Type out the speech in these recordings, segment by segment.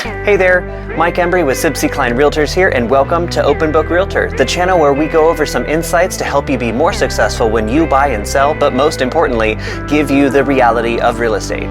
Hey there, Mike Embree with Sibcy Cline Realtors here, and welcome to Open Book Realtor, the channel where we go over some insights to help you be more successful when you buy and sell, but most importantly, give you the reality of real estate.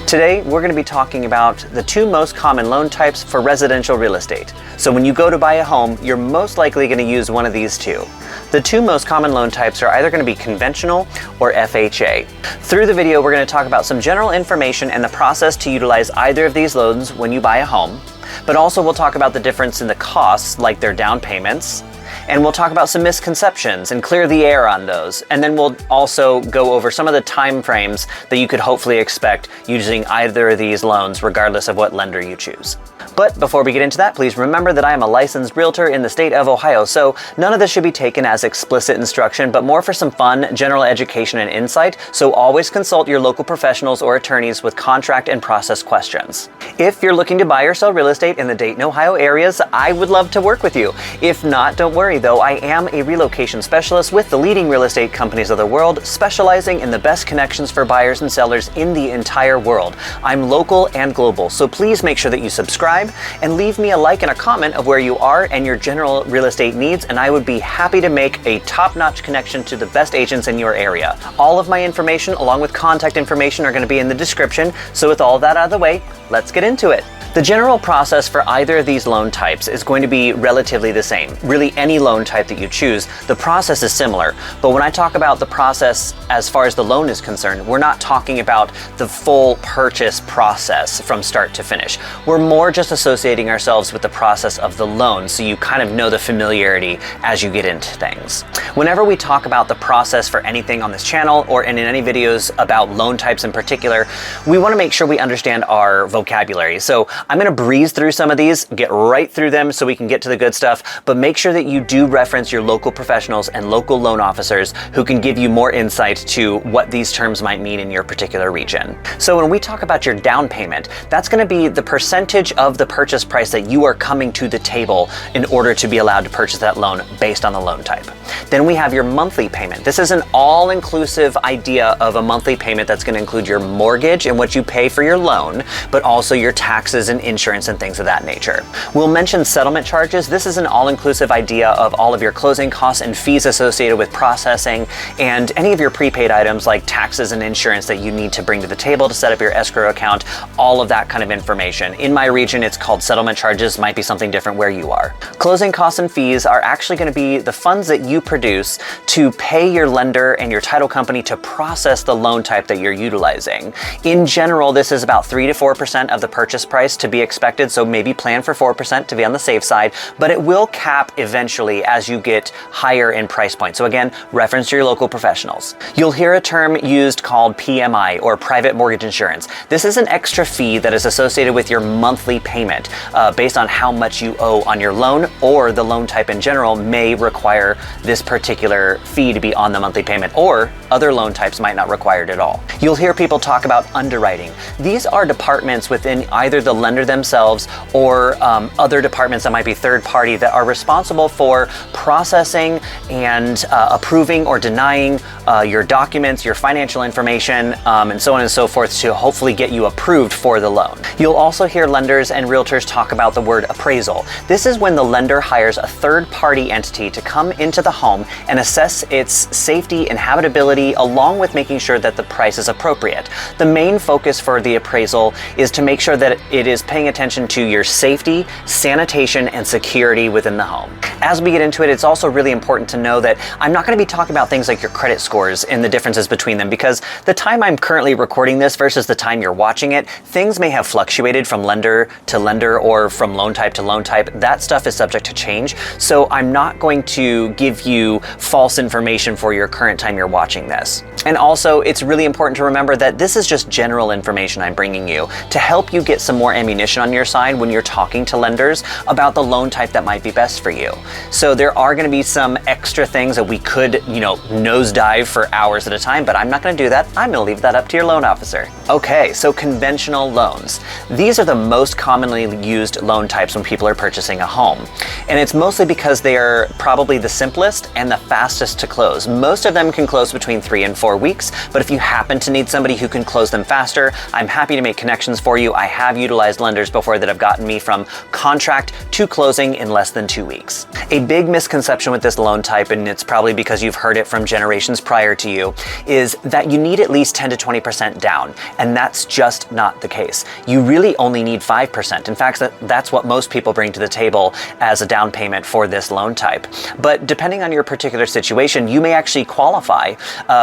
Today, we're going to be talking about the two most common loan types for residential real estate. So when you go to buy a home, you're most likely going to use one of these two. The two most common loan types are either going to be conventional or FHA. Through the video, we're going to talk about some general information and the process to utilize either of these loans when you buy a home. But also we'll talk about the difference in the costs, like their down payments. And we'll talk about some misconceptions and clear the air on those. And then we'll also go over some of the time frames that you could hopefully expect using either of these loans, regardless of what lender you choose. But before we get into that, please remember that I am a licensed realtor in the state of Ohio, so none of this should be taken as explicit instruction, but more for some fun, general education and insight, so always consult your local professionals or attorneys with contract and process questions. If you're looking to buy or sell real estate in the Dayton, Ohio areas, I would love to work with you. If not, don't worry though, I am a relocation specialist with the leading real estate companies of the world, specializing in the best connections for buyers and sellers in the entire world. I'm local and global, so please make sure that you subscribe and leave me a like and a comment of where you are and your general real estate needs, and I would be happy to make a top-notch connection to the best agents in your area. All of my information, along with contact information, are going to be in the description, so with all that out of the way, let's get into it. The general process for either of these loan types is going to be relatively the same. Really, any loan type that you choose, the process is similar. But when I talk about the process as far as the loan is concerned, we're not talking about the full purchase process from start to finish. We're more just associating ourselves with the process of the loan, so you kind of know the familiarity as you get into things. Whenever we talk about the process for anything on this channel or in any videos about loan types in particular, we want to make sure we understand our vocabulary. So I'm going to breeze through some of these, get right through them so we can get to the good stuff, but make sure that you do reference your local professionals and local loan officers who can give you more insight to what these terms might mean in your particular region. So when we talk about your down payment, that's going to be the percentage of the purchase price that you are coming to the table in order to be allowed to purchase that loan based on the loan type. Then we have your monthly payment. This is an all-inclusive idea of a monthly payment that's going to include your mortgage and what you pay for your loan, but also your taxes and insurance and things of that nature. We'll mention settlement charges. This is an all-inclusive idea of all of your closing costs and fees associated with processing and any of your prepaid items like taxes and insurance that you need to bring to the table to set up your escrow account, all of that kind of information. In my region, it's called settlement charges, might be something different where you are. Closing costs and fees are actually going to be the funds that you produce to pay your lender and your title company to process the loan type that you're utilizing. In general, this is about 3 to 4% of the purchase price to be expected, so maybe plan for 4% to be on the safe side, but it will cap eventually as you get higher in price point. So again, reference your local professionals. You'll hear a term used called PMI, or private mortgage insurance. This is an extra fee that is associated with your monthly payment based on how much you owe on your loan, or the loan type in general may require this particular fee to be on the monthly payment, or other loan types might not require it at all. You'll hear people talk about underwriting. These are departments within either the lender themselves or other departments that might be third party that are responsible for processing and approving or denying your documents, your financial information, and so on and so forth to hopefully get you approved for the loan. You'll also hear lenders and realtors talk about the word appraisal. This is when the lender hires a third party entity to come into the home and assess its safety and habitability, along with making sure that the price is appropriate. The main focus for the appraisal is to make sure that it is paying attention to your safety, sanitation, and security within the home. As we get into it, it's also really important to know that I'm not going to be talking about things like your credit scores and the differences between them, because the time I'm currently recording this versus the time you're watching it, things may have fluctuated from lender to lender or from loan type to loan type. That stuff is subject to change, so I'm not going to give you false information for your current time you're watching this. And also, it's really important to remember that this is just general information I'm bringing you to help you get some more ammunition on your side when you're talking to lenders about the loan type that might be best for you. So there are going to be some extra things that we could, nosedive for hours at a time, but I'm not going to do that. I'm going to leave that up to your loan officer. Okay, so conventional loans. These are the most commonly used loan types when people are purchasing a home. And it's mostly because they are probably the simplest and the fastest to close. Most of them can close between 3 and 4 weeks, but if you happen to need somebody who can close them faster, I'm happy to make connections for you. I have utilized lenders before that have gotten me from contract to closing in less than 2 weeks. A big misconception with this loan type, and it's probably because you've heard it from generations prior to you, is that you need at least 10 to 20% down, and that's just not the case. You really only need 5%. In fact, that's what most people bring to the table as a down payment for this loan type. But depending on your particular situation, you may actually qualify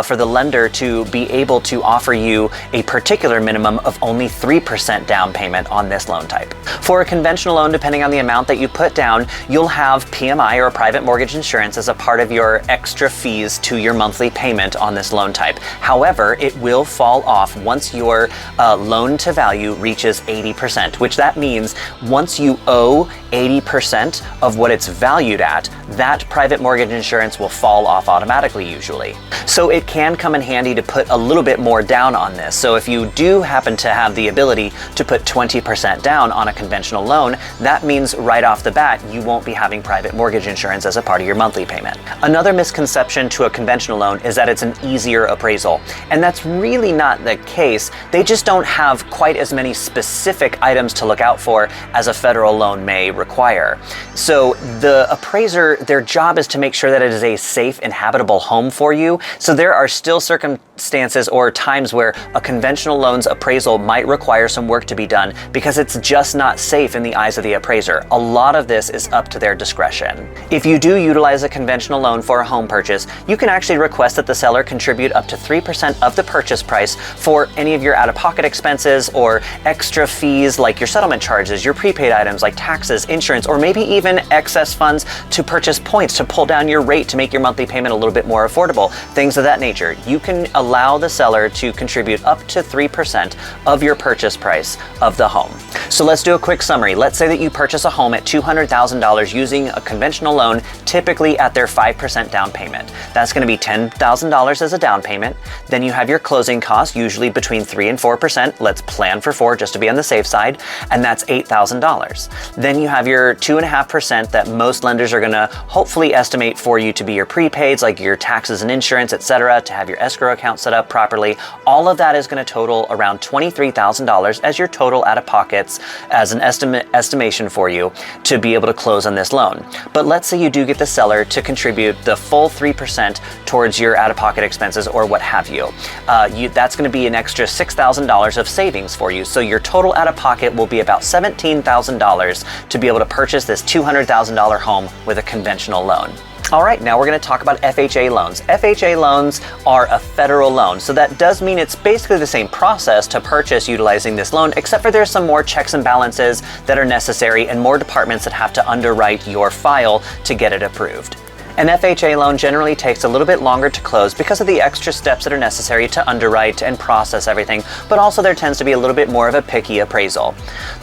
for the lender to be able to offer you a particular minimum of only 3% down payment on this loan type. For a conventional loan, depending on the amount that you put down, you'll have PMI or private mortgage insurance as a part of your extra fees to your monthly payment on this loan type. However, it will fall off once your loan to value reaches 80%, which that means once you owe 80% of what it's valued at, that private mortgage insurance will fall off automatically usually. So it can come in handy to put a little bit more down on this. So if you do happen to have the ability to put 20% down on a conventional loan, that means right off the bat, you won't be having private mortgage insurance as a part of your monthly payment. Another misconception to a conventional loan is that it's an easier appraisal. And that's really not the case. They just don't have quite as many specific items to look out for as a federal loan may require. So the appraiser, their job is to make sure that it is a safe and habitable home for you. So there are still circumstances or times where a conventional loan's appraisal might require some work to be done because it's just not safe in the eyes of the appraiser. A lot of this is up to their discretion. If you do utilize a conventional loan for a home purchase, you can actually request that the seller contribute up to 3% of the purchase price for any of your out-of-pocket expenses or extra fees like your settlement charges, your prepaid items like taxes, insurance, or maybe even excess funds to purchase points to pull down your rate to make your monthly payment a little bit more affordable, things of that nature. You can allow the seller to contribute up to 3% of your purchase price of the home. So let's do a quick summary. Let's say that you purchase a home at $200,000 using a conventional loan, typically at their 5% down payment. That's going to be $10,000 as a down payment. Then you have your closing costs, usually between 3 and 4%. Let's plan for 4 just to be on the safe side, and that's $8,000. Then you have your 2.5% that most lenders are going to hopefully estimate for you to be your prepaids, like your taxes and insurance, etc., to have your escrow account set up properly. All of that is going to total around $23,000 as your total out-of-pockets as an estimation for you to be able to close on this loan. But let's say you do get the seller to contribute the full 3% towards your out-of-pocket expenses or what have you. That's going to be an extra $6,000 of savings for you. So your total out-of-pocket will be about $17,000 to be able to purchase this $200,000 home with a conventional loan. All right, now we're going to talk about FHA loans. FHA loans are a federal loan, so that does mean it's basically the same process to purchase utilizing this loan, except for there's some more checks and balances that are necessary and more departments that have to underwrite your file to get it approved. An FHA loan generally takes a little bit longer to close because of the extra steps that are necessary to underwrite and process everything, but also there tends to be a little bit more of a picky appraisal.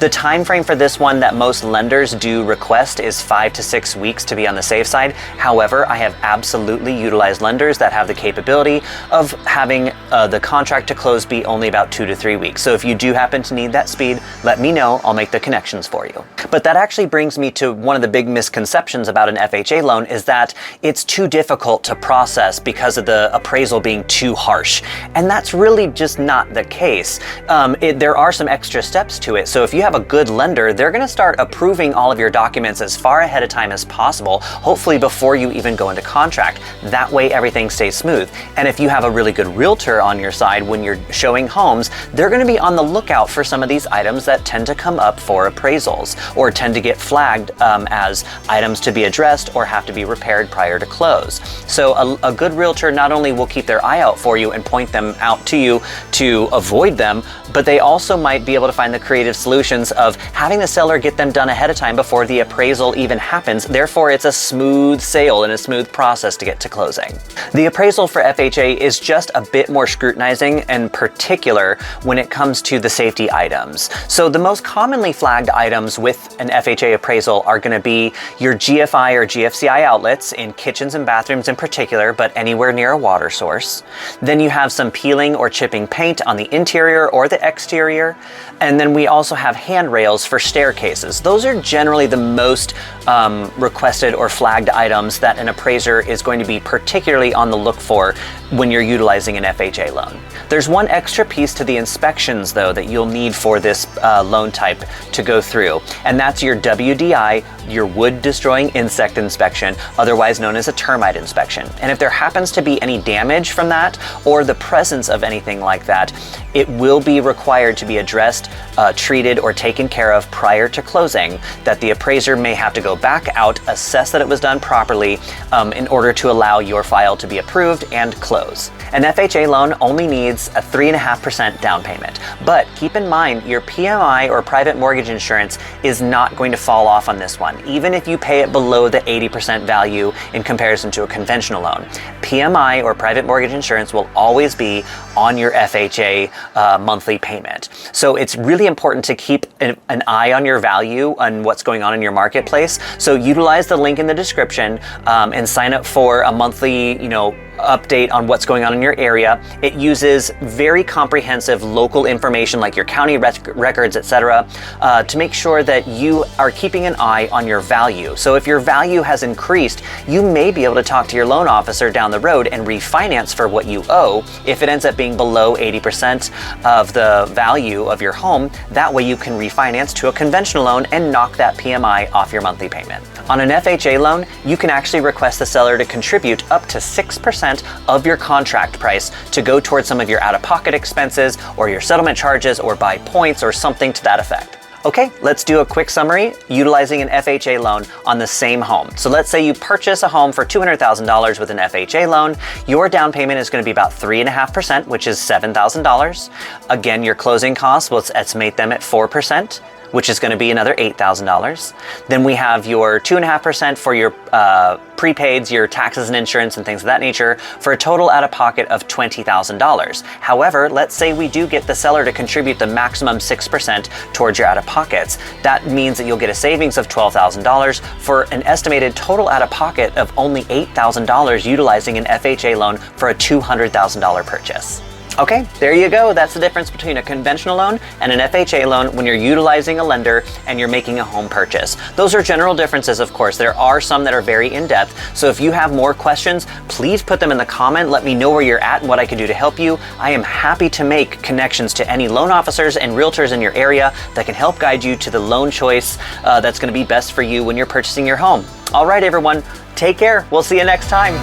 The time frame for this one that most lenders do request is 5 to 6 weeks to be on the safe side. However, I have absolutely utilized lenders that have the capability of having the contract to close be only about 2 to 3 weeks. So if you do happen to need that speed, let me know. I'll make the connections for you. But that actually brings me to one of the big misconceptions about an FHA loan is that it's too difficult to process because of the appraisal being too harsh. And that's really just not the case. There are some extra steps to it. So if you have a good lender, they're going to start approving all of your documents as far ahead of time as possible, hopefully before you even go into contract. That way everything stays smooth. And if you have a really good realtor on your side when you're showing homes, they're going to be on the lookout for some of these items that tend to come up for appraisals or tend to get flagged as items to be addressed or have to be repaired prior to close. So a good realtor not only will keep their eye out for you and point them out to you to avoid them, but they also might be able to find the creative solutions of having the seller get them done ahead of time before the appraisal even happens. Therefore, it's a smooth sale and a smooth process to get to closing. The appraisal for FHA is just a bit more scrutinizing, and particular when it comes to the safety items. So the most commonly flagged items with an FHA appraisal are going to be your GFI or GFCI outlets in kitchens and bathrooms in particular, but anywhere near a water source. Then you have some peeling or chipping paint on the interior or the exterior. And then we also have handrails for staircases. Those are generally the most requested or flagged items that an appraiser is going to be particularly on the look for when you're utilizing an FHA loan. There's one extra piece to the inspections though that you'll need for this loan type to go through, and that's your WDI, your wood destroying insect inspection, otherwise known as a termite inspection. And if there happens to be any damage from that or the presence of anything like that, it will be required to be addressed, treated, or taken care of prior to closing, that the appraiser may have to go back out, assess that it was done properly in order to allow your file to be approved and close. An FHA loan only needs a 3.5% down payment, but keep in mind your PMI or private mortgage insurance is not going to fall off on this one, even if you pay it below the 80% value in comparison to a conventional loan. PMI or private mortgage insurance will always be on your FHA monthly payment. So it's really important to keep an eye on your value and what's going on in your marketplace. So utilize the link in the description and sign up for a monthly, update on what's going on in your area. It uses very comprehensive local information like your county records, etc., to make sure that you are keeping an eye on your value. So if your value has increased, you may be able to talk to your loan officer down the road and refinance for what you owe if it ends up being below 80% of the value of your home. That way you can refinance to a conventional loan and knock that PMI off your monthly payment. On an FHA loan, you can actually request the seller to contribute up to 6% of your contract price to go towards some of your out-of-pocket expenses or your settlement charges or buy points or something to that effect. Okay, let's do a quick summary utilizing an FHA loan on the same home. So let's say you purchase a home for $200,000 with an FHA loan. Your down payment is going to be about 3.5%, which is $7,000. Again, your closing costs, let's estimate them at 4%. Which is going to be another $8,000. Then we have your 2.5% for your prepaids, your taxes and insurance and things of that nature, for a total out of pocket of $20,000. However, let's say we do get the seller to contribute the maximum 6% towards your out of pockets. That means that you'll get a savings of $12,000 for an estimated total out of pocket of only $8,000 utilizing an FHA loan for a $200,000 purchase. Okay, there you go. That's the difference between a conventional loan and an FHA loan when you're utilizing a lender and you're making a home purchase. Those are general differences, of course. There are some that are very in-depth. So if you have more questions, please put them in the comment. Let me know where you're at and what I can do to help you. I am happy to make connections to any loan officers and realtors in your area that can help guide you to the loan choice that's going to be best for you when you're purchasing your home. All right, everyone, take care. We'll see you next time.